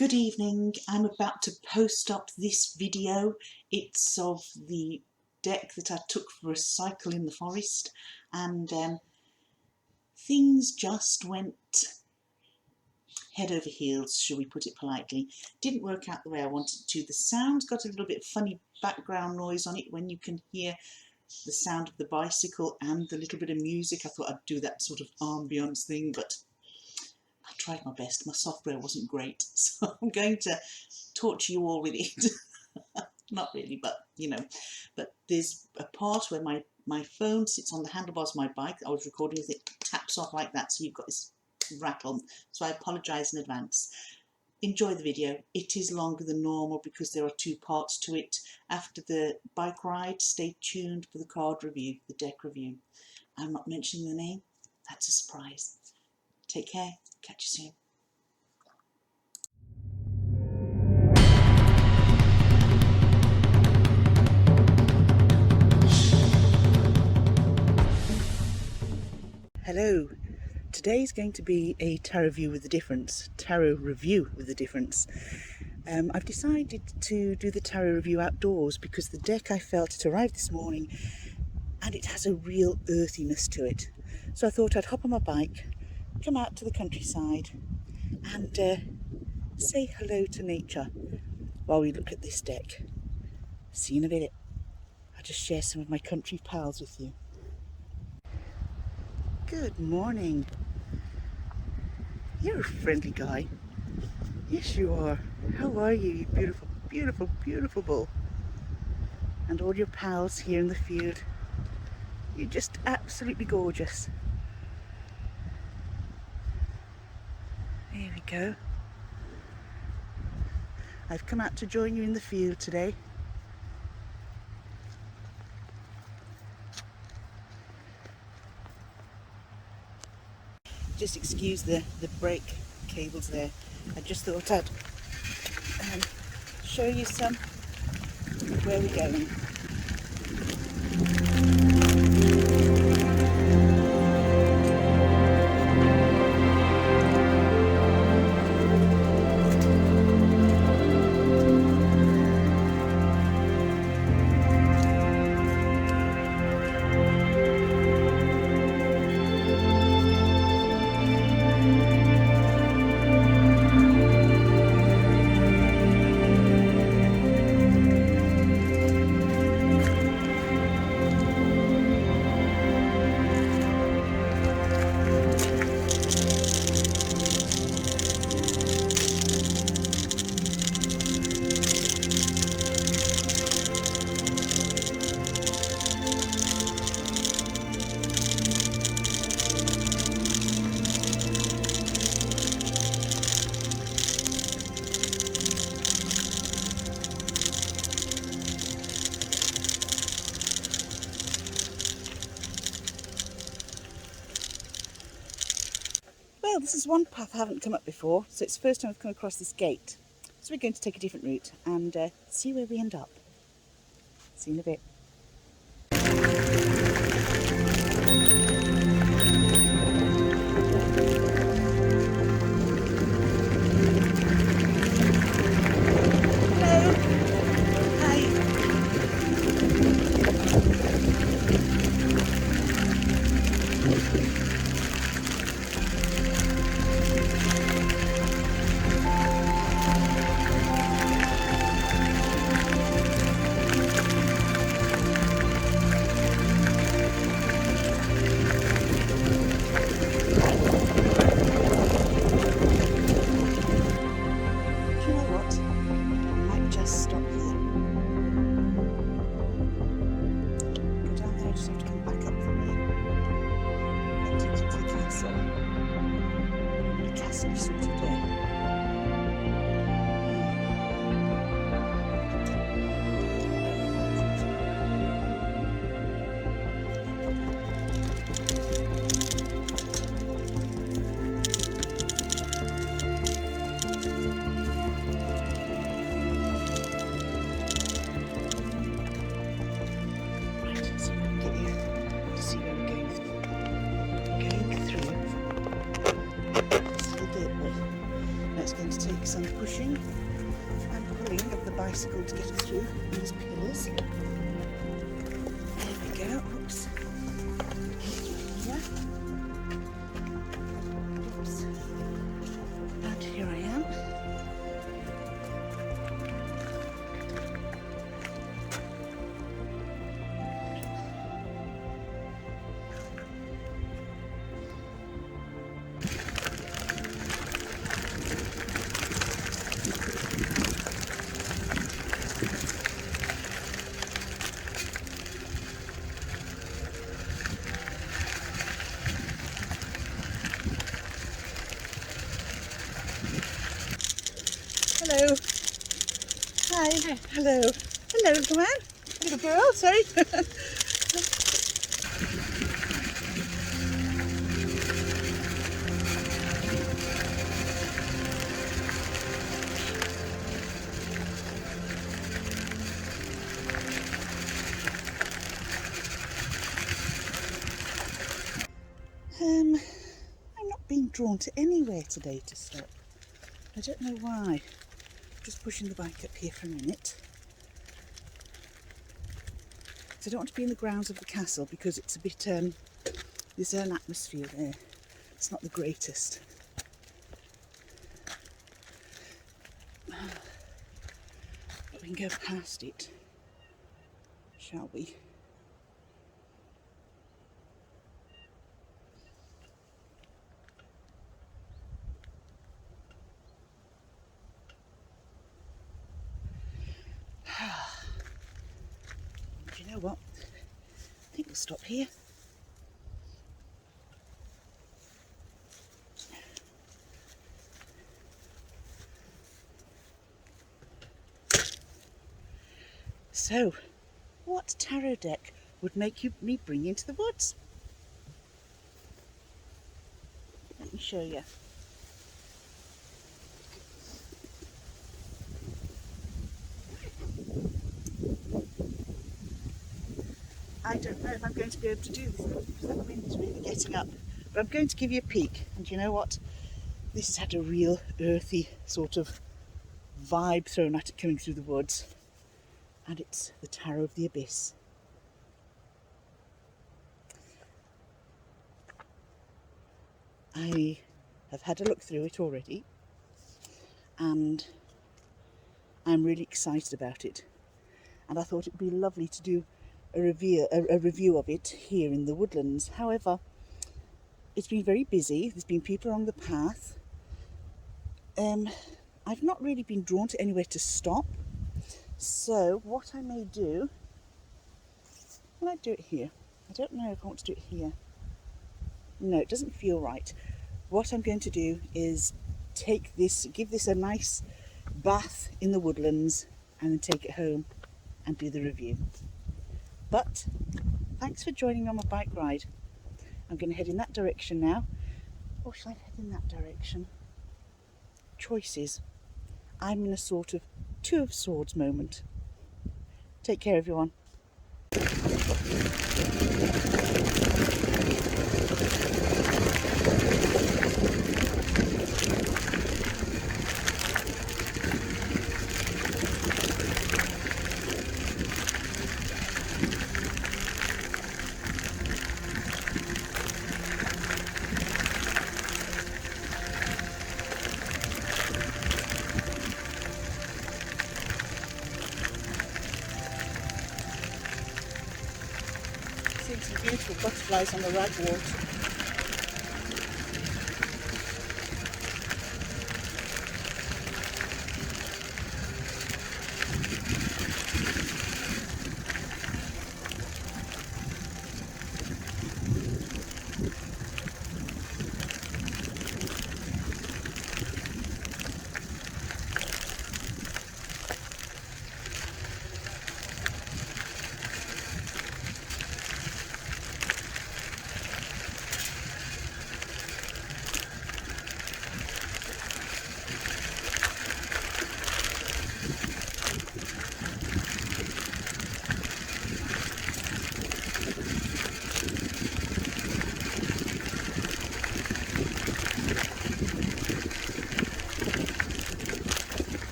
Good evening. I'm about to post up this video. It's of the deck that I took for a cycle in the forest, and things just went head over heels, shall we put it politely. Didn't work out the way I wanted to. The sound's got a little bit funny background noise on it when you can hear the sound of the bicycle and the little bit of music. I thought I'd do that sort of ambience thing, but I tried my best. My software wasn't great, so I'm going to torture you all with it. Not really, but you know. But there's a part where my phone sits on the handlebars of my bike. I was recording with it, taps off like that, so you've got this rattle. So I apologise in advance. Enjoy the video. It is longer than normal because there are two parts to it. After the bike ride, stay tuned for the card review, the deck review. I'm not mentioning the name. That's a surprise. Take care. Catch you soon. Hello. Today's going to be a tarot review with a difference. I've decided to do the tarot review outdoors because the deck I felt it arrived this morning and it has a real earthiness to it. So I thought I'd hop on my bike, come out to the countryside and say hello to nature while we look at this deck. See you in a minute. I'll just share some of my country pals with you. Good morning. You're a friendly guy. Yes, you are. How are you, you beautiful, beautiful, beautiful bull? And all your pals here in the field. You're just absolutely gorgeous. There we go. I've come out to join you in the field today. Just excuse the brake cables there. I just thought I'd show you some where we're going. Well, this is one path I haven't come up before, so it's the first time I've come across this gate. So we're going to take a different route and see where we end up. See you in a bit. going to take some pushing and pulling of the bicycle to get it through these pillars. There we go. Oops. Here. Oops. And here I am. Hello. Hi. Hello. Hello, little man. Little girl, sorry. I'm not being drawn to anywhere today to stop. I don't know why. Just pushing the bike up here for a minute. So I don't want to be in the grounds of the castle because it's a bit, there's an atmosphere there. It's not the greatest. But we can go past it, shall we? Do you know what? I think we'll stop here. So, what tarot deck would make me bring into the woods? Let me show you. I don't know if I'm going to be able to do this because that wind is really getting up. But I'm going to give you a peek. And you know what? This has had a real earthy sort of vibe thrown at it coming through the woods. And it's the Tarot of the Abyss. I have had a look through it already. And I'm really excited about it. And I thought it would be lovely to do a review of it here in the woodlands. However, it's been very busy. There's been people along the path. I've not really been drawn to anywhere to stop. So what I may do, will I do it here? I don't know if I want to do it here. No, it doesn't feel right. What I'm going to do is take this, give this a nice bath in the woodlands and then take it home and do the review. But thanks for joining me on my bike ride. I'm going to head in that direction now. Or shall I head in that direction? Choices. I'm in a sort of Two of Swords moment. Take care, everyone. Seeing some beautiful butterflies on the ragwort.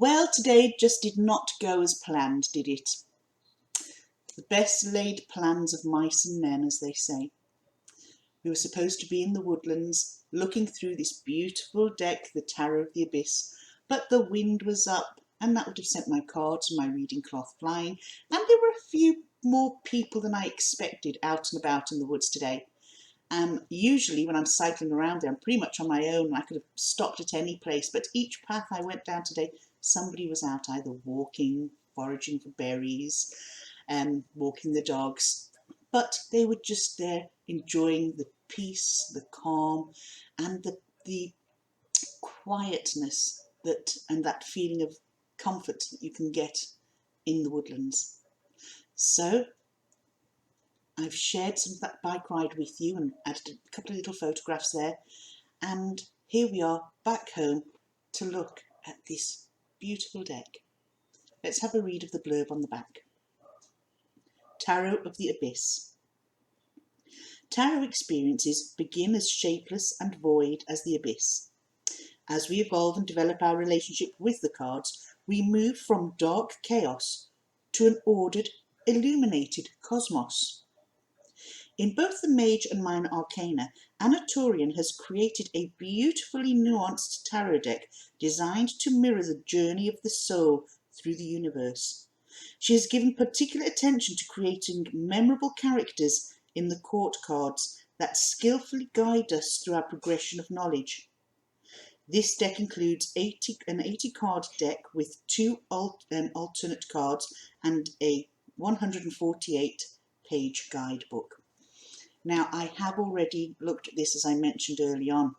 Well, today just did not go as planned, did it? The best laid plans of mice and men, as they say. We were supposed to be in the woodlands, looking through this beautiful deck, the Tarot of the Abyss, but the wind was up, and that would have sent my cards and my reading cloth flying, and there were a few more people than I expected out and about in the woods today. Usually when I'm cycling around there, I'm pretty much on my own. I could have stopped at any place, but each path I went down today, somebody was out either walking, foraging for berries, walking the dogs, but they were just there enjoying the peace, the calm, and the quietness and that feeling of comfort that you can get in the woodlands. So I've shared some of that bike ride with you and added a couple of little photographs there, and here we are back home to look at this beautiful deck. Let's have a read of the blurb on the back. Tarot of the Abyss. Tarot experiences begin as shapeless and void as the abyss. As we evolve and develop our relationship with the cards, we move from dark chaos to an ordered, illuminated cosmos. In both the Mage and Minor Arcana, Anna Turian has created a beautifully nuanced tarot deck designed to mirror the journey of the soul through the universe. She has given particular attention to creating memorable characters in the court cards that skillfully guide us through our progression of knowledge. This deck includes an 80 card deck with two alternate cards and a 148 page guidebook. Now, I have already looked at this, as I mentioned early on,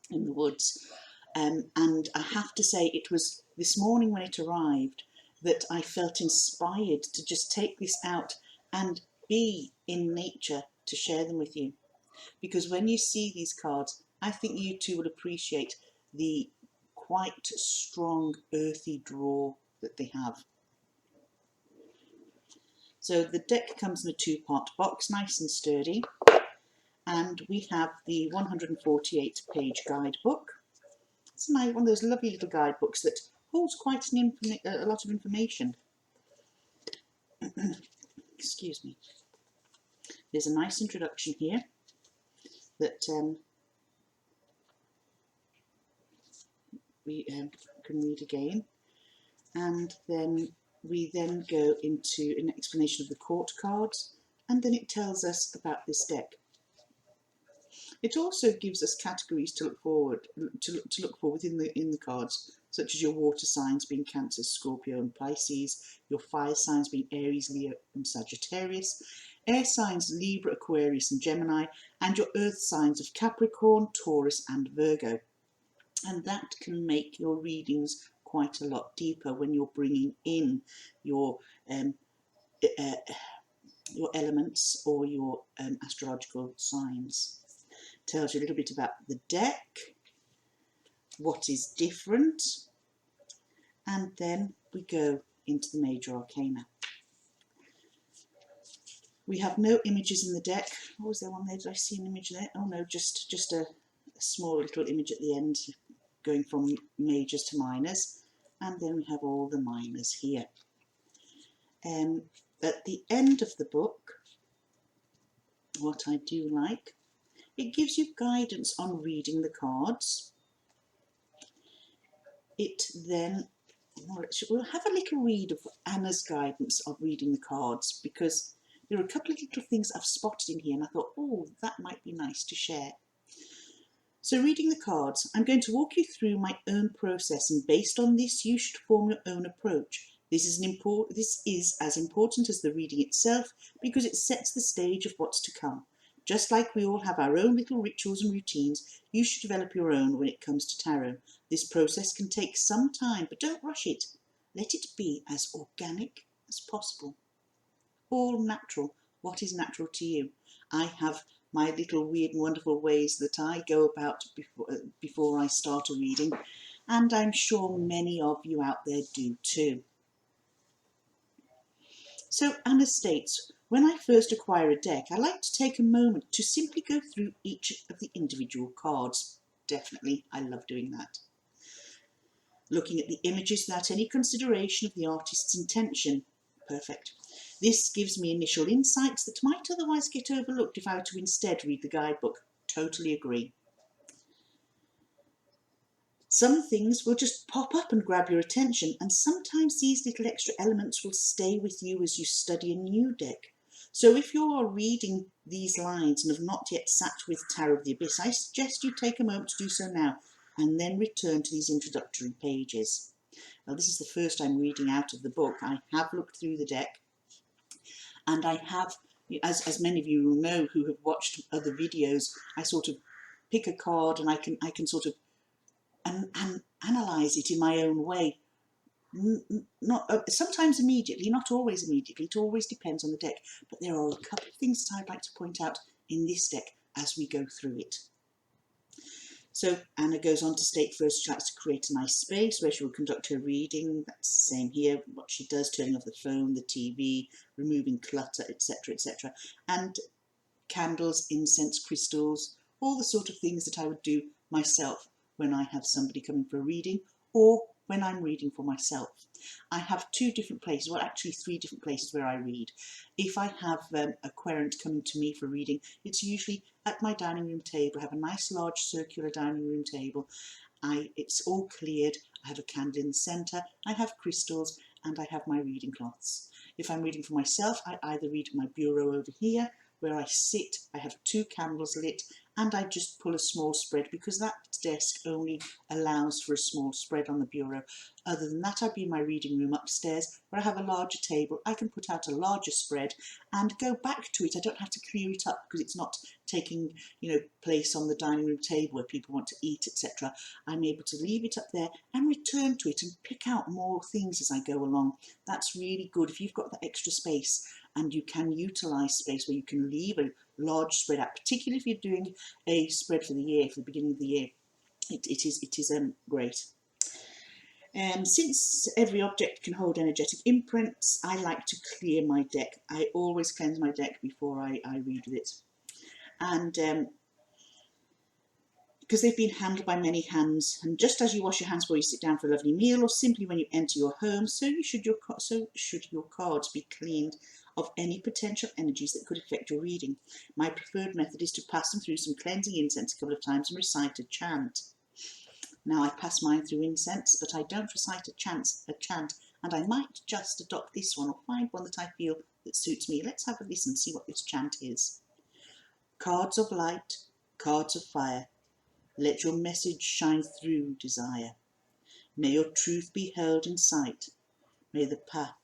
in the woods, and I have to say it was this morning when it arrived that I felt inspired to just take this out and be in nature to share them with you. Because when you see these cards, I think you too will appreciate the quite strong earthy draw that they have. So the deck comes in a two-part box, nice and sturdy, and we have the 148 page guidebook. It's one of those lovely little guidebooks that holds quite a lot of information. Excuse me. There's a nice introduction here that we can read again, and then we go into an explanation of the court cards, and then it tells us about this deck. It also gives us categories to look for within the cards, such as your water signs being Cancer, Scorpio and Pisces, your fire signs being Aries, Leo and Sagittarius, air signs Libra, Aquarius and Gemini, and your earth signs of Capricorn, Taurus and Virgo. And that can make your readings quite a lot deeper when you're bringing in your elements or your astrological signs. Tells you a little bit about the deck, what is different, and then we go into the major arcana. We have no images in the deck. Oh, was there one there? Did I see an image there? Oh no, just a small little image at the end going from majors to minors, and then we have all the minors here. At the end of the book, what I do like, it gives you guidance on reading the cards. It then, we'll have a little read of Anna's guidance of reading the cards, because there are a couple of little things I've spotted in here and I thought, oh, that might be nice to share. So reading the cards, I'm going to walk you through my own process, and based on this you should form your own approach. This is as important as the reading itself, because it sets the stage of what's to come. Just like we all have our own little rituals and routines, you should develop your own when it comes to tarot. This process can take some time, but don't rush it. Let it be as organic as possible. All natural. What is natural to you? I have my little weird and wonderful ways that I go about before I start a reading, and I'm sure many of you out there do too. So Anna states, when I first acquire a deck, I like to take a moment to simply go through each of the individual cards. Definitely, I love doing that. Looking at the images without any consideration of the artist's intention. Perfect. This gives me initial insights that might otherwise get overlooked if I were to instead read the guidebook. Totally agree. Some things will just pop up and grab your attention, and sometimes these little extra elements will stay with you as you study a new deck. So if you are reading these lines and have not yet sat with Tarot of the Abyss, I suggest you take a moment to do so now, and then return to these introductory pages. Now, this is the first I'm reading out of the book. I have looked through the deck, and I have, as many of you will know who have watched other videos, I sort of pick a card and I can sort of and analyse it in my own way. Not sometimes immediately, not always immediately. It always depends on the deck. But there are a couple of things that I'd like to point out in this deck as we go through it. So Anna goes on to state first she likes to create a nice space where she will conduct her reading. That's the same here, what she does, turning off the phone, the TV, removing clutter, etc., etc. And candles, incense, crystals, all the sort of things that I would do myself when I have somebody coming for a reading or when I'm reading for myself. I have two different places, well actually three different places where I read. If I have a querent coming to me for reading, it's usually at my dining room table. I have a nice large circular dining room table. It's all cleared, I have a candle in the centre, I have crystals and I have my reading cloths. If I'm reading for myself, I either read at my bureau over here, where I sit, I have two candles lit, and I just pull a small spread because that desk only allows for a small spread on the bureau. Other than that, I'd be in my reading room upstairs where I have a larger table. I can put out a larger spread and go back to it. I don't have to clear it up because it's not taking, place on the dining room table where people want to eat, etc. I'm able to leave it up there and return to it and pick out more things as I go along. That's really good if you've got that extra space and you can utilise space where you can leave a large spread out, particularly if you're doing a spread for the year, for the beginning of the year. It is great. Since every object can hold energetic imprints, I like to clear my deck. I always cleanse my deck before I read with it. And because they've been handled by many hands, and just as you wash your hands before you sit down for a lovely meal or simply when you enter your home, so should your cards be cleaned of any potential energies that could affect your reading. My preferred method is to pass them through some cleansing incense a couple of times and recite a chant. Now I pass mine through incense, but I don't recite a chant, and I might just adopt this one or find one that I feel that suits me. Let's have a listen and see what this chant is. Cards of light, cards of fire, let your message shine through desire. May your truth be held in sight. May the path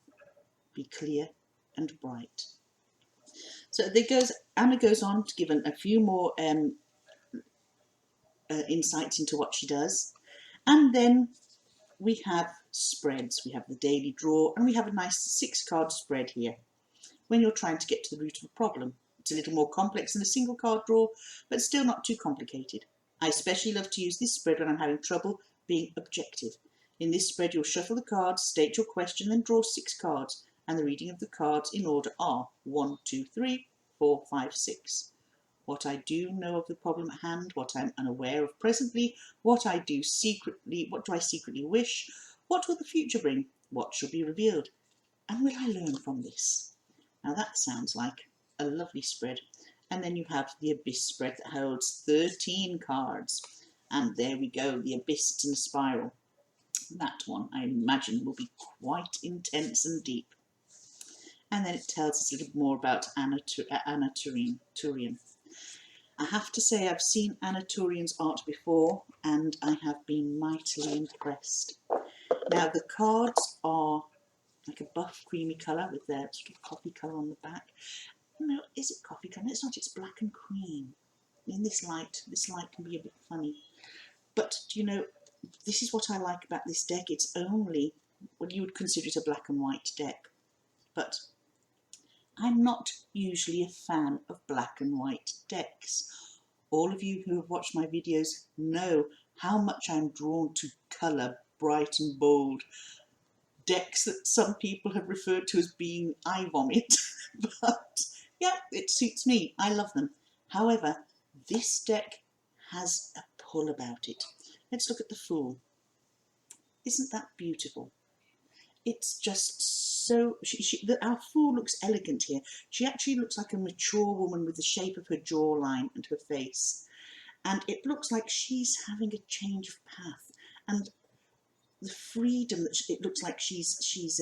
be clear and bright. So Anna goes on to give a few more insights into what she does. And then we have spreads. We have the daily draw and we have a nice 6-card spread here. When you're trying to get to the root of a problem, it's a little more complex than a single card draw, but still not too complicated. I especially love to use this spread when I'm having trouble being objective. In this spread, you'll shuffle the cards, state your question, then draw 6 cards, and the reading of the cards in order are 1, 2, 3, 4, 5, 6. What I do know of the problem at hand, what I'm unaware of presently, what do I secretly wish, what will the future bring, what shall be revealed, and will I learn from this? Now that sounds like a lovely spread. And then you have the Abyss spread that holds 13 cards. And there we go, the Abyss, it's in a spiral. That one, I imagine, will be quite intense and deep. And then it tells us a little more about Anna Turian. I have to say I've seen Anna Turian's art before and I have been mightily impressed. Now the cards are like a buff creamy colour with their sort of coffee colour on the back. No, is it coffee colour? It's not, it's black and cream. In this light can be a bit funny. But, this is what I like about this deck. It's only, well, you would consider it a black and white deck. But I'm not usually a fan of black and white decks. All of you who have watched my videos know how much I'm drawn to colour, bright and bold. Decks that some people have referred to as being eye vomit. But yeah, it suits me. I love them. However, this deck has a pull about it. Let's look at the Fool. Isn't that beautiful? It's just so, our Fool looks elegant here. She actually looks like a mature woman with the shape of her jawline and her face. And it looks like she's having a change of path. And the freedom that it looks like she's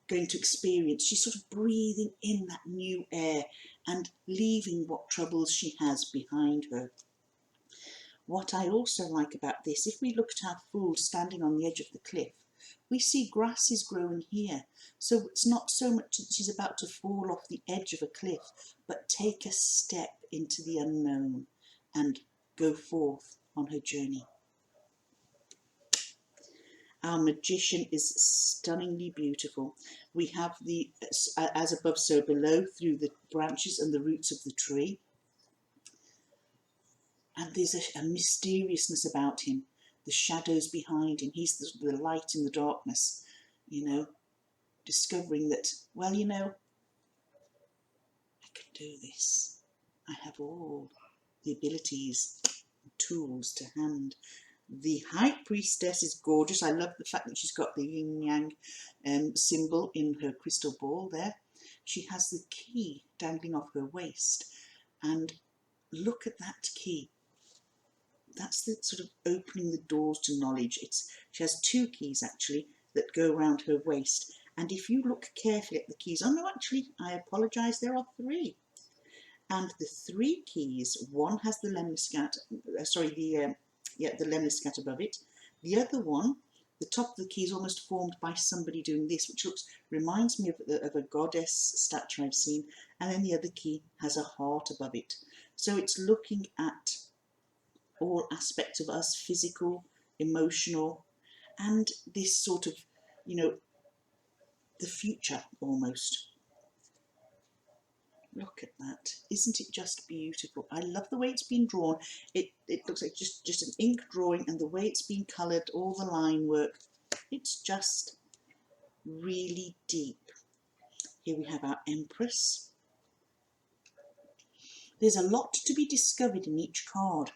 going to experience. She's sort of breathing in that new air and leaving what troubles she has behind her. What I also like about this, if we look at our Fool standing on the edge of the cliff, we see grasses growing here. So it's not so much that she's about to fall off the edge of a cliff, but take a step into the unknown and go forth on her journey. Our Magician is stunningly beautiful. We have the as above so below through the branches and the roots of the tree. And there's a mysteriousness about him, the shadows behind him. He's the light in the darkness, you know, discovering that, well, you know, I can do this. I have all the abilities and tools to hand. The High Priestess is gorgeous. I love the fact that she's got the yin-yang symbol in her crystal ball there. She has the key dangling off her waist. And look at that key. That's the sort of opening the doors to knowledge. She has two keys actually that go around her waist. And if you look carefully at the keys, oh no, actually, I apologise, there are three. And the three keys, one has the lemniscat, the lemniscat above it. The other one, the top of the key is almost formed by somebody doing this, which reminds me of a goddess statue I've seen. And then the other key has a heart above it. So it's looking at all aspects of us, physical, emotional, and this sort of, you know, the future almost. Look at that. Isn't it just beautiful? I love the way it's been drawn. It looks like just an ink drawing, and the way it's been coloured, all the line work. It's just really deep. Here we have our Empress. There's a lot to be discovered in each card.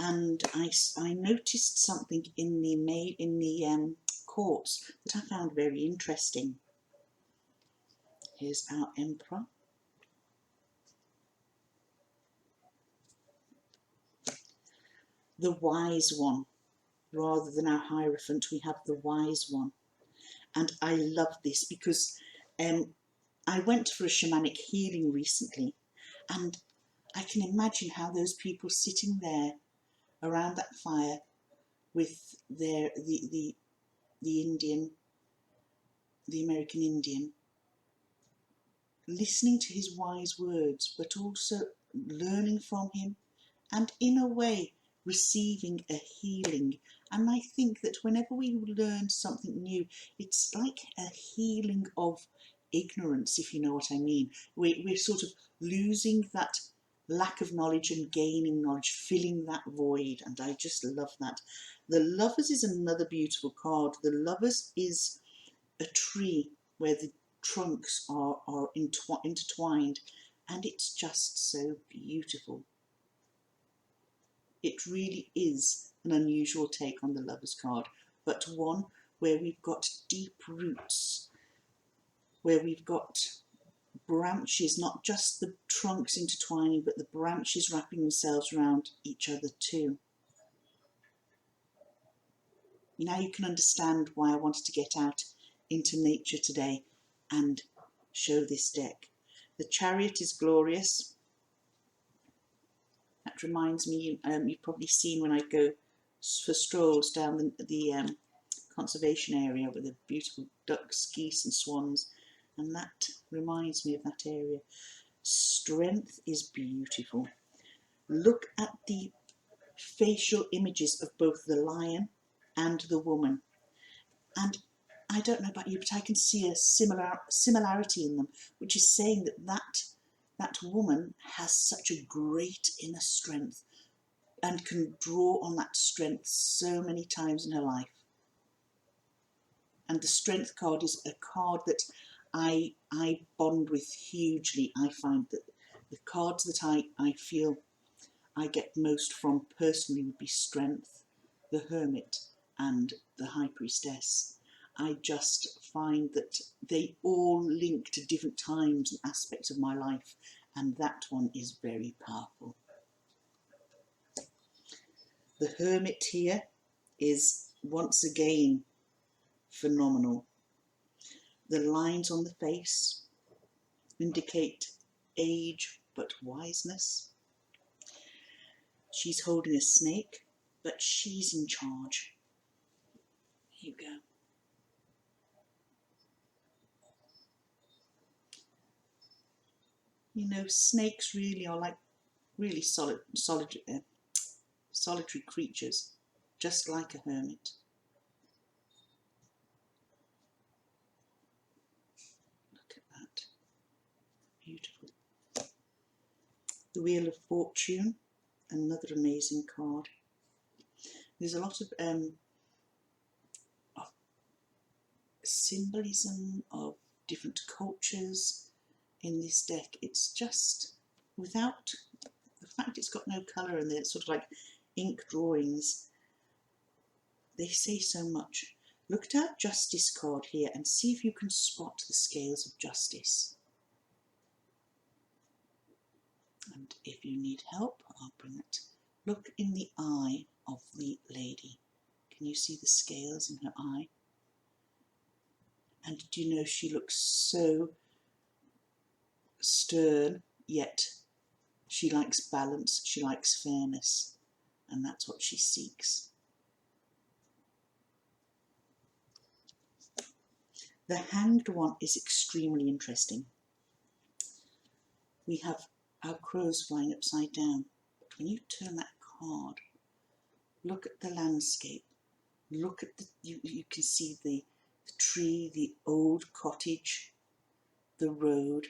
And I noticed something in the courts that I found very interesting. Here's our Emperor. The Wise One. Rather than our Hierophant, we have the Wise One. And I love this because I went for a shamanic healing recently, and I can imagine how those people sitting there around that fire with the Indian, the American Indian, listening to his wise words, but also learning from him, and in a way receiving a healing. And I think that whenever we learn something new, it's like a healing of ignorance, if you know what I mean. We're sort of losing that lack of knowledge and gaining knowledge, filling that void, and I just love that. The Lovers is another beautiful card. The Lovers is a tree where the trunks are intertwined, and it's just so beautiful. It really is an unusual take on the Lovers card, but one where we've got deep roots, where we've got branches, not just the trunks intertwining, but the branches wrapping themselves around each other too. Now you can understand why I wanted to get out into nature today and show this deck. The Chariot is glorious. That reminds me, you've probably seen when I go for strolls down the conservation area with the beautiful ducks, geese and swans, and that reminds me of that area. Strength is beautiful. Look at the facial images of both the lion and the woman, and I don't know about you, but I can see a similarity in them, which is saying that woman has such a great inner strength and can draw on that strength so many times in her life. And the Strength card is a card that I bond with hugely. I find that the cards that I feel I get most from personally would be Strength, the Hermit and the High Priestess. I just find that they all link to different times and aspects of my life, and that one is very powerful. The Hermit here is once again phenomenal. The lines on the face indicate age but wiseness. She's holding a snake, but she's in charge. Here you go. You know, snakes really are like really solitary creatures, just like a hermit. Look at that. Beautiful. The Wheel of Fortune, another amazing card. There's a lot of symbolism of different cultures in this deck. It's just, without the fact it's got no colour and they're sort of like ink drawings, they say so much. Look at our Justice card here and see if you can spot the scales of justice. And if you need help, I'll bring it. Look in the eye of the lady. Can you see the scales in her eye? And do you know she looks so stern, yet she likes balance, she likes fairness, and that's what she seeks. The Hanged one is extremely interesting. We have our crows flying upside down, but when you turn that card, look at the landscape, look at the, you can see the tree, the old cottage, the road,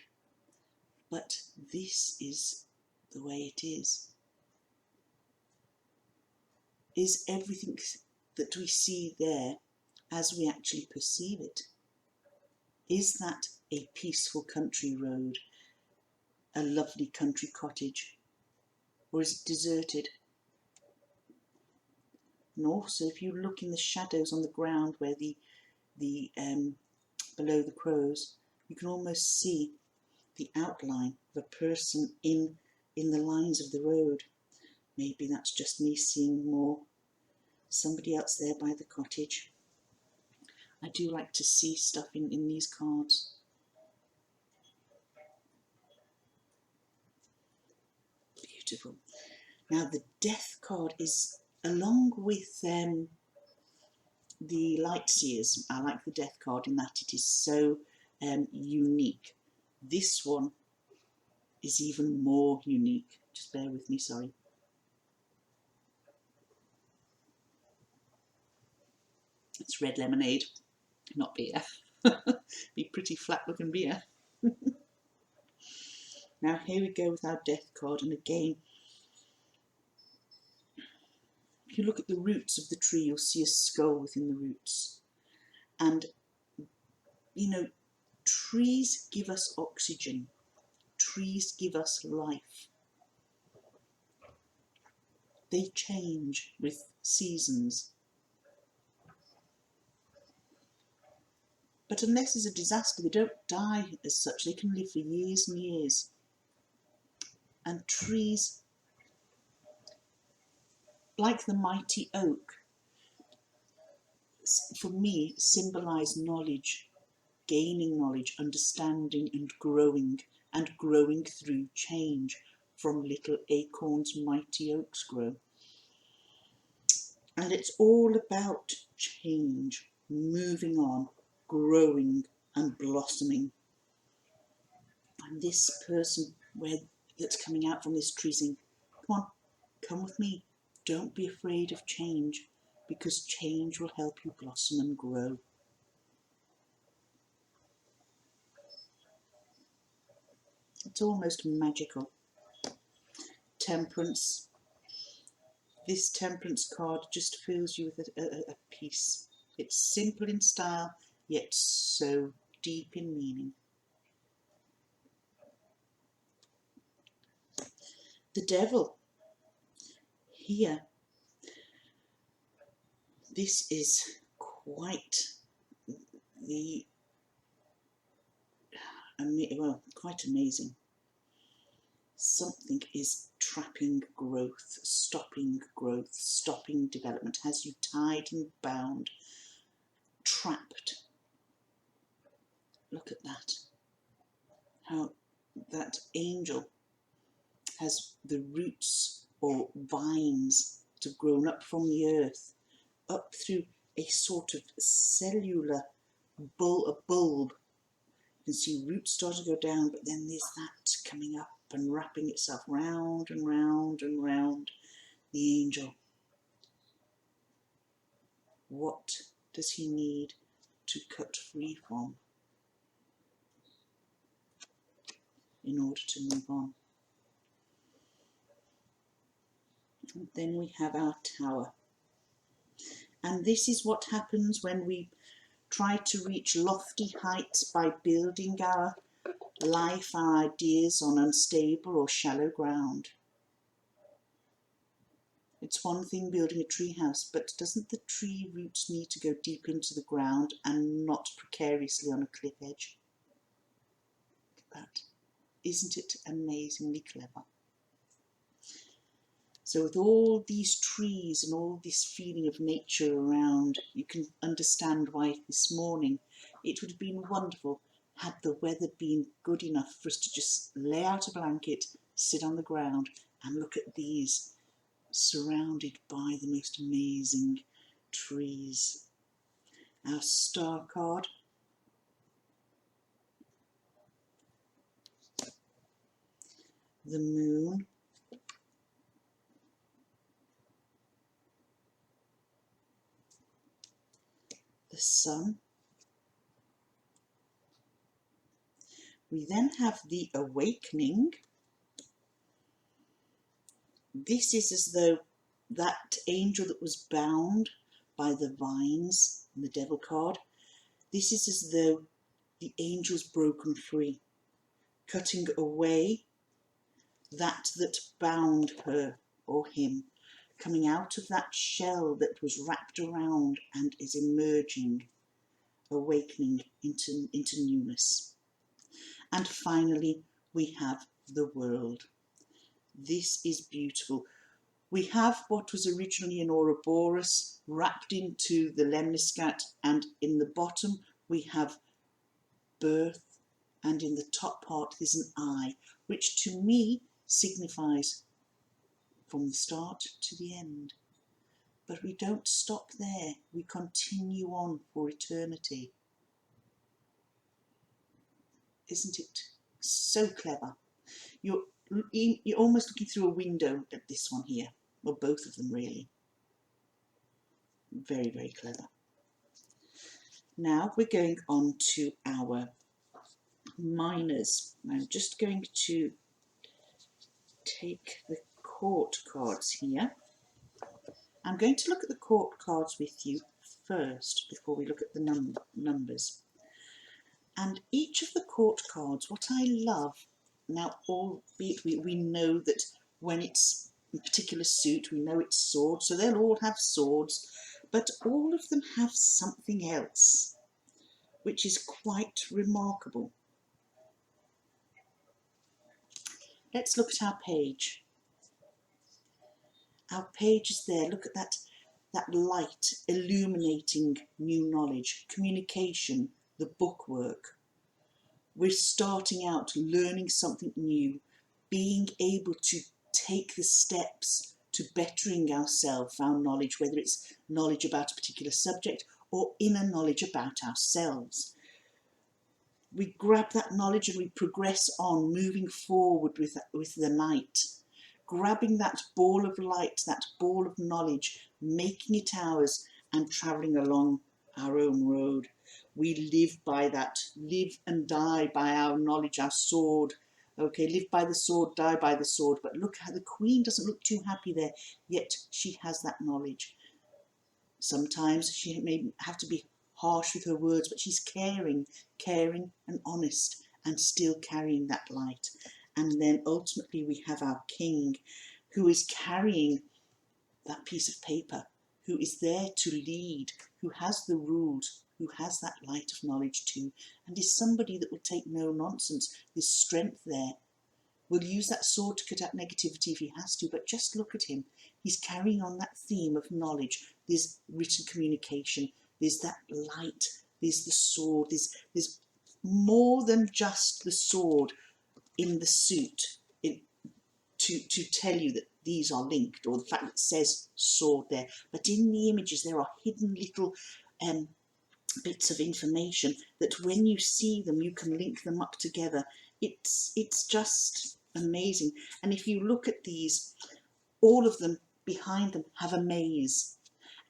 but this is the way it is. Is everything that we see there as we actually perceive it? Is that a peaceful country road, a lovely country cottage, or is it deserted? And also, if you look in the shadows on the ground where below the crows, you can almost see the outline of a person in the lines of the road. Maybe that's just me seeing more somebody else there by the cottage. I do like to see stuff in these cards. Beautiful. Now the Death card is, along with the Light Seers, I like the Death card in that it is so unique. This one is even more unique. Just bear with me, sorry. It's red lemonade, not beer. Be pretty flat looking beer. Now here we go with our Death card, and again, if you look at the roots of the tree, you'll see a skull within the roots. And you know, trees give us oxygen, trees give us life. They change with seasons. But unless there's a disaster, they don't die as such. They can live for years and years. And trees, like the mighty oak, for me, symbolise knowledge, gaining knowledge, understanding and growing through change. From little acorns, mighty oaks grow. And it's all about change, moving on, growing and blossoming. And this person that's coming out from this tree saying, come on, come with me. Don't be afraid of change, because change will help you blossom and grow. It's almost magical. Temperance. This Temperance card just fills you with a peace. It's simple in style, yet so deep in meaning. The Devil. Here, This is quite the, well, quite amazing. Something is trapping growth, stopping development, has you tied and bound, trapped. Look at that. How that angel has the roots or vines that have grown up from the earth, up through a sort of cellular bulb. You can see roots starting to go down, but then there's that coming up and wrapping itself round and round and round the angel. What does he need to cut free from in order to move on? And then we have our Tower. And this is what happens when we try to reach lofty heights by building our life, our ideas on unstable or shallow ground. It's one thing building a tree house, but doesn't the tree roots need to go deep into the ground and not precariously on a cliff edge? Look at that. Isn't it amazingly clever? So with all these trees and all this feeling of nature around, you can understand why this morning it would have been wonderful had the weather been good enough for us to just lay out a blanket, sit on the ground and look at these, surrounded by the most amazing trees. Our Star card. The Moon. The Sun. We then have the Awakening. This is as though that angel that was bound by the vines and the Devil card, this is as though the angel's broken free, cutting away that bound her or him, coming out of that shell that was wrapped around and is emerging, awakening into newness. And finally, we have the World. This is beautiful. We have what was originally an Ouroboros wrapped into the lemniscate, and in the bottom we have birth, and in the top part there's an eye, which to me signifies from the start to the end. But we don't stop there, we continue on for eternity. Isn't it so clever? You're almost looking through a window at this one here, or both of them really. Very, very clever. Now we're going on to our minors. I'm just going to take the court cards here. I'm going to look at the court cards with you first before we look at the numbers. And each of the court cards, what I love, now albeit we know that when it's a particular suit, we know it's swords, so they'll all have swords, but all of them have something else, which is quite remarkable. Let's look at our page. Our page is there. Look at that light illuminating new knowledge, communication, the bookwork. We're starting out learning something new, being able to take the steps to bettering ourselves, our knowledge, whether it's knowledge about a particular subject or inner knowledge about ourselves. We grab that knowledge and we progress on, moving forward with the light, grabbing that ball of light, that ball of knowledge, making it ours and travelling along our own road. We live by that, live and die by our knowledge, our sword. Okay, live by the sword, die by the sword. But look how the Queen doesn't look too happy there, yet she has that knowledge. Sometimes she may have to be harsh with her words, but she's caring and honest and still carrying that light. And then ultimately we have our King, who is carrying that piece of paper, who is there to lead, who has the rules, who has that light of knowledge too, and is somebody that will take no nonsense. There's strength there. Will use that sword to cut out negativity if he has to, but just look at him. He's carrying on that theme of knowledge. There's written communication, there's that light, there's the sword, there's more than just the sword in the suit to tell you that these are linked, or the fact that it says sword there. But in the images there are hidden little bits of information that when you see them you can link them up together. It's just amazing. And if you look at these, all of them behind them have a maze,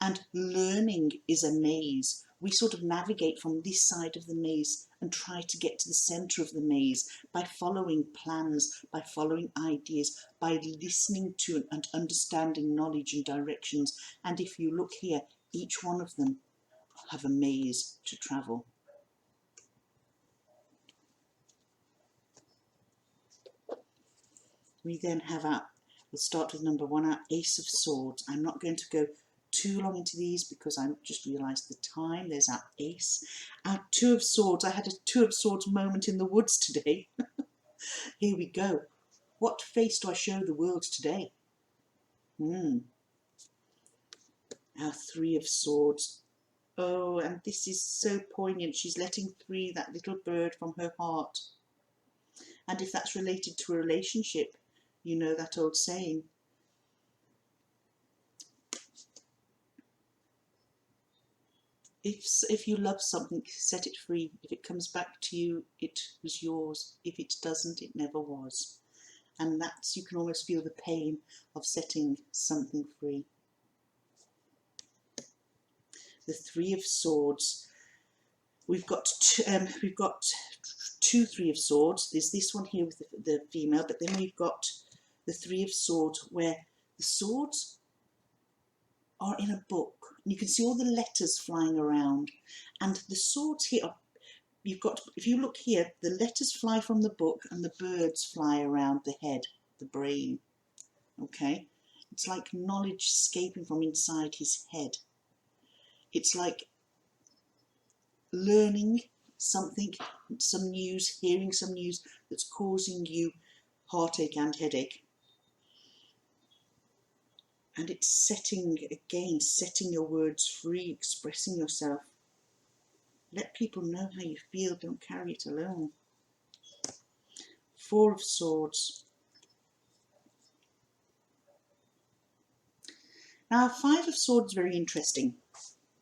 and learning is a maze. We sort of navigate from this side of the maze and try to get to the center of the maze by following plans, by following ideas, by listening to and understanding knowledge and directions. And if you look here, each one of them have a maze to travel. We then have we'll start with number 1, our Ace of Swords. I'm not going to go too long into these because I just realised the time. There's our Ace. Our 2 of Swords. I had a 2 of Swords moment in the woods today. Here we go. What face do I show the world today? Our 3 of Swords. Oh, and this is so poignant. She's letting free that little bird from her heart. And if that's related to a relationship, you know that old saying. If you love something, set it free. If it comes back to you, it was yours. If it doesn't, it never was. And that's, you can almost feel the pain of setting something free. The 3 of Swords. We've got two 3 of Swords. There's this one here with the female, but then we've got the 3 of Swords, where the swords are in a book. And you can see all the letters flying around. And the swords here are, if you look here, the letters fly from the book and the birds fly around the head, the brain. Okay? It's like knowledge escaping from inside his head. It's like learning something, some news, hearing some news that's causing you heartache and headache. And it's setting your words free, expressing yourself. Let people know how you feel, don't carry it alone. 4 of Swords. Now, 5 of Swords is very interesting.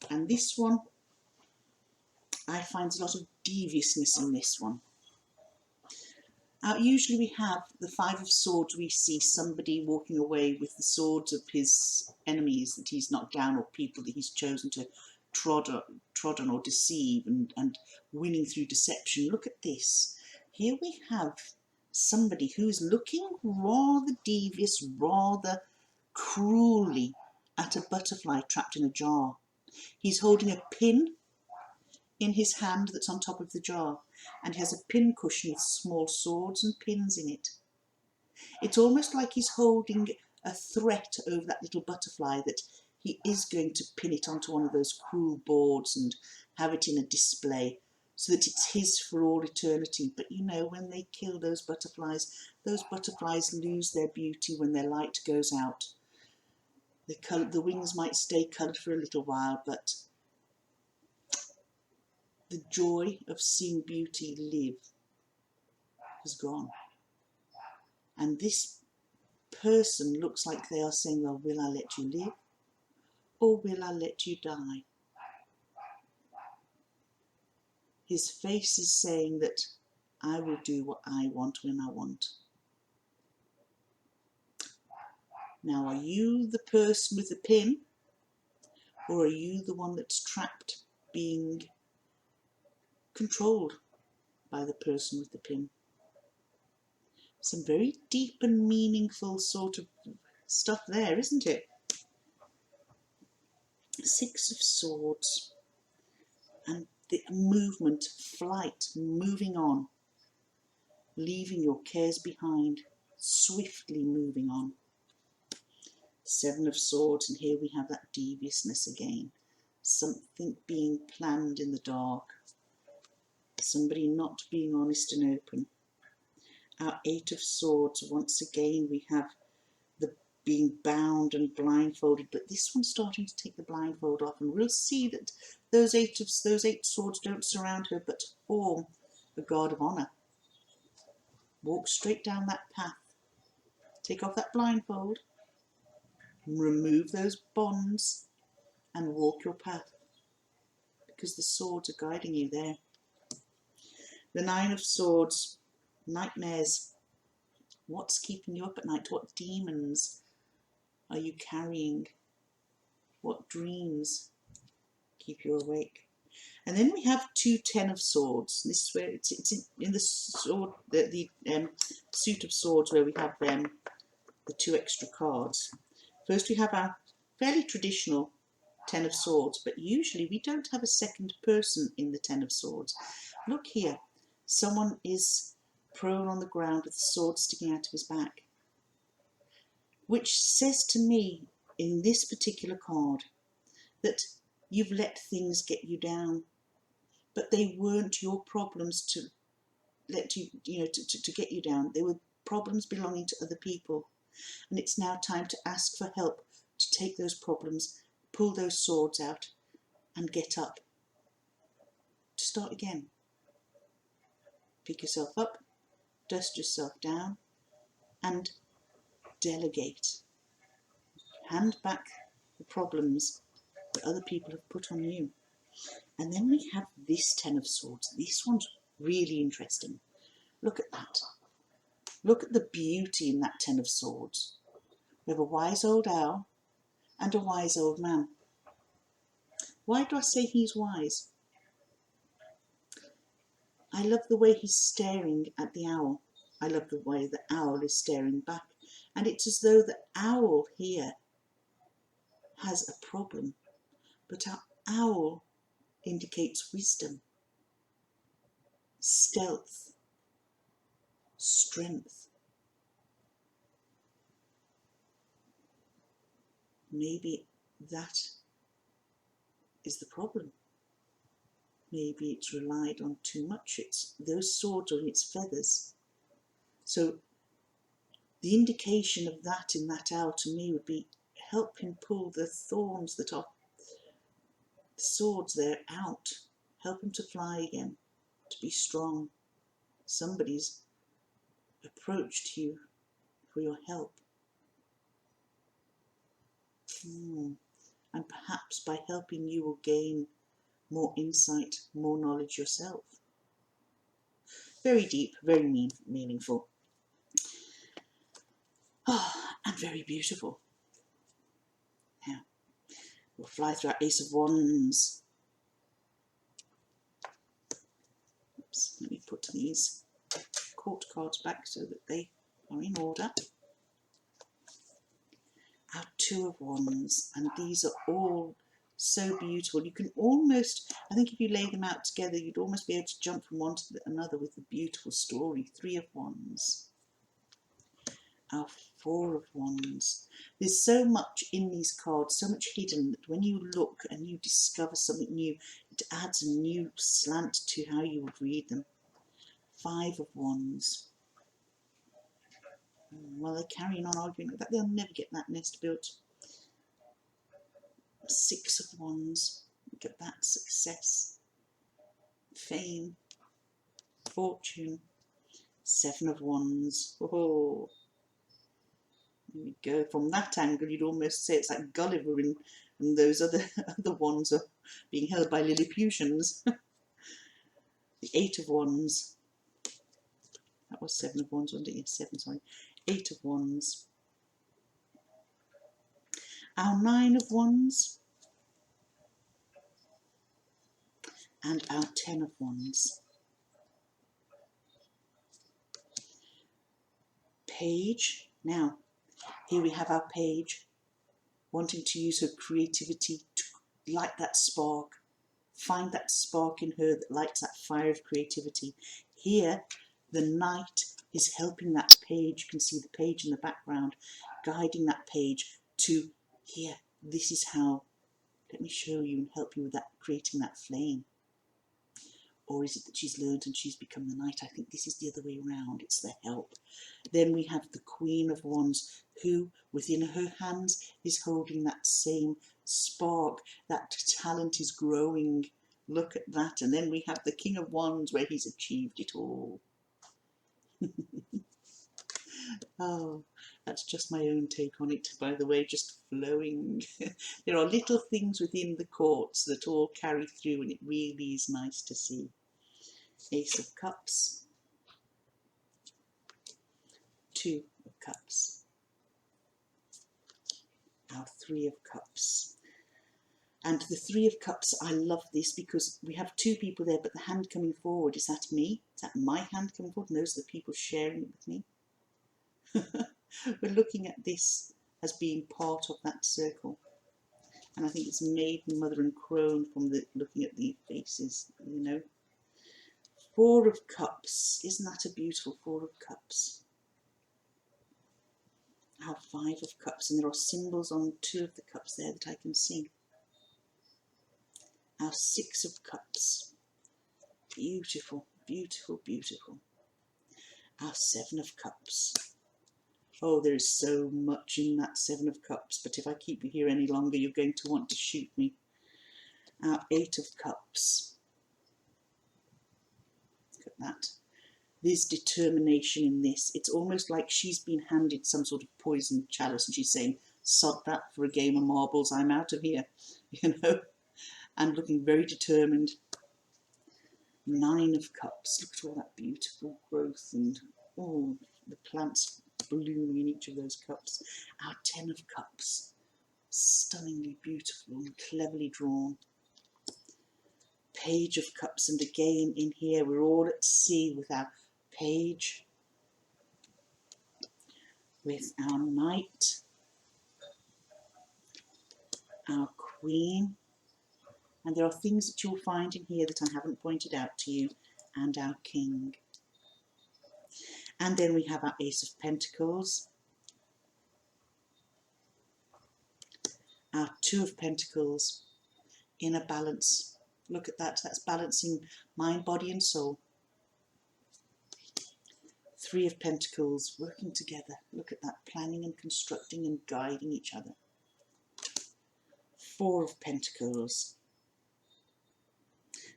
And this one, I find a lot of deviousness in this one. Usually we have the 5 of Swords, we see somebody walking away with the swords of his enemies that he's knocked down, or people that he's chosen to trod on or deceive, and winning through deception. Look at this. Here we have somebody who's looking rather devious, rather cruelly at a butterfly trapped in a jar. He's holding a pin in his hand that's on top of the jar, and he has a pin cushion with small swords and pins in it. It's almost like he's holding a threat over that little butterfly, that he is going to pin it onto one of those cruel boards and have it in a display so that it's his for all eternity. But you know, when they kill those butterflies lose their beauty when their light goes out. The wings might stay coloured for a little while, but the joy of seeing beauty live has gone. And this person looks like they are saying, well, will I let you live, or will I let you die? His face is saying that I will do what I want when I want. Now, are you the person with the pin, or are you the one that's trapped, being controlled by the person with the pin? Some very deep and meaningful sort of stuff there, isn't it? 6 of Swords, and the movement, flight, moving on, leaving your cares behind, swiftly moving on. Seven of Swords, and here we have that deviousness again. Something being planned in the dark. Somebody not being honest and open. Our Eight of Swords, once again we have the being bound and blindfolded, but this one's starting to take the blindfold off, and we'll see that those eight swords don't surround her but form a guard of honour. Walk straight down that path. Take off that blindfold, remove those bonds, and walk your path, because the swords are guiding you there. The Nine of Swords, nightmares. What's keeping you up at night? What demons are you carrying? What dreams keep you awake? And then we have two Ten of Swords. This is where it's in the sword, the suit of swords, where we have the two extra cards. First we have our fairly traditional Ten of Swords, but usually we don't have a second person in the Ten of Swords. Look here, someone is prone on the ground with the sword sticking out of his back, which says to me in this particular card that you've let things get you down, but they weren't your problems to let you, to get you down. They were problems belonging to other people, and it's now time to ask for help to take those problems, pull those swords out, and get up to start again. Pick yourself up, dust yourself down, and delegate. Hand back the problems that other people have put on you. And then we have this Ten of Swords. This one's really interesting. Look at that. Look at the beauty in that Ten of Swords. We have a wise old owl and a wise old man. Why do I say he's wise? I love the way he's staring at the owl. I love the way the owl is staring back. And it's as though the owl here has a problem. But our owl indicates wisdom, stealth, strength. Maybe that is the problem. Maybe it's relied on too much. Those swords are in its feathers. So the indication of that in that owl to me would be help him pull the thorns that are the swords there out. Help him to fly again, to be strong. Somebody's approached you for your help. And perhaps by helping you will gain more insight, more knowledge yourself. Very deep, very meaningful. And very beautiful. Now, we'll fly through our Ace of Wands. Oops, let me put these court cards back so that they are in order. Our Two of Wands, and these are all so beautiful. You can almost, I think if you lay them out together, you'd almost be able to jump from one to another with a beautiful story. Three of Wands. Our Four of Wands. There's so much in these cards, so much hidden, that when you look and you discover something new, it adds a new slant to how you would read them. Five of Wands. Well, they're carrying on arguing that they'll never get that nest built. Six of Wands. Look at that, success, fame, fortune. Seven of Wands. Oh, there we go. From that angle, you'd almost say it's like Gulliver, and those other wands are being held by Lilliputians. The Eight of Wands. That was Seven of Wands, wasn't it? Yes, seven, sorry. Eight of Wands. Our Nine of Wands. And our Ten of Wands. Page. Now, here we have our page wanting to use her creativity to light that spark. Find that spark in her that lights that fire of creativity. Here, the knight is helping that page. You can see the page in the background, guiding that page to here, this is how, let me show you and help you with that, creating that flame. Or is it that she's learned and she's become the knight? I think this is the other way around. It's the help. Then we have the Queen of Wands, who within her hands is holding that same spark. That talent is growing. Look at that. And then we have the King of Wands, where he's achieved it all. Oh, that's just my own take on it, by the way, just flowing. There are little things within the courts that all carry through, and it really is nice to see. Ace of Cups, Two of Cups, our Three of Cups. And the Three of Cups, I love this because we have two people there, but the hand coming forward, is that me? Is that my hand coming forward? And those are the people sharing it with me. We're looking at this as being part of that circle. And I think it's Maiden, Mother and Crone from the looking at the faces, you know. Four of Cups. Isn't that a beautiful Four of Cups? Our Five of Cups. And there are symbols on two of the cups there that I can see. Our Six of Cups. Beautiful, beautiful, beautiful. Our Seven of Cups. Oh, there is so much in that Seven of Cups, but if I keep you here any longer, you're going to want to shoot me. Our Eight of Cups. Look at that. There's determination in this. It's almost like she's been handed some sort of poisoned chalice and she's saying, sod that for a game of marbles, I'm out of here, you know, and looking very determined. Nine of Cups. Look at all that beautiful growth and oh, the plants blooming in each of those cups. Our Ten of Cups. Stunningly beautiful and cleverly drawn. Page of Cups, and again in here we're all at sea with our Page, with our Knight, our Queen, and there are things that you'll find in here that I haven't pointed out to you, and our King. And then we have our Ace of Pentacles, our Two of Pentacles, inner balance. Look at that, that's balancing mind, body and soul. Three of Pentacles, working together. Look at that, planning and constructing and guiding each other. Four of Pentacles.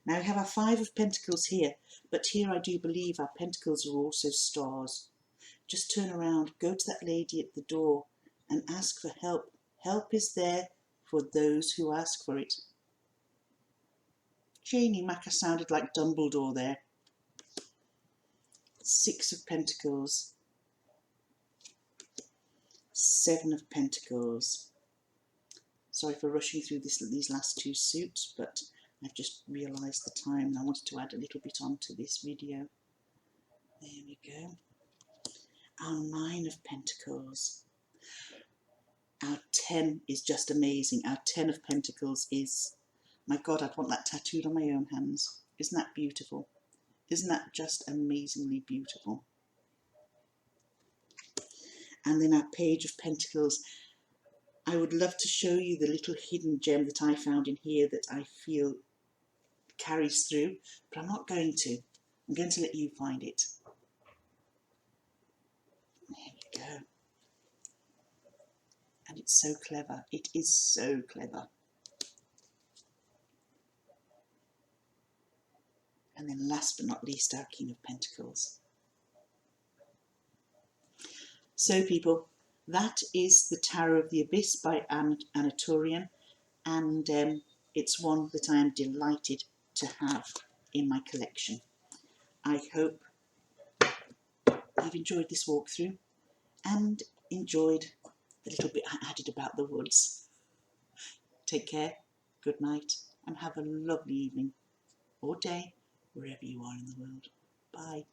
Now we have our Five of Pentacles here, but here I do believe our Pentacles are also stars. Just turn around, go to that lady at the door and ask for help. Help is there for those who ask for it. Janie Macker sounded like Dumbledore there. Six of Pentacles. Seven of Pentacles. Sorry for rushing through these last two suits, but I've just realised the time and I wanted to add a little bit onto this video. There we go. Our Nine of Pentacles. Our 10 is just amazing. Our 10 of Pentacles is, my God, I'd want that tattooed on my own hands. Isn't that beautiful? Isn't that just amazingly beautiful? And then our Page of Pentacles. I would love to show you the little hidden gem that I found in here that I feel carries through, but I'm not going to. I'm going to let you find it. There we go. And it's so clever. It is so clever. And then last but not least, our King of Pentacles. So people, that is the Tower of the Abyss by Anatolian, and it's one that I am delighted to have in my collection. I hope you've enjoyed this walkthrough and enjoyed the little bit I added about the woods. Take care, good night, and have a lovely evening or day wherever you are in the world. Bye.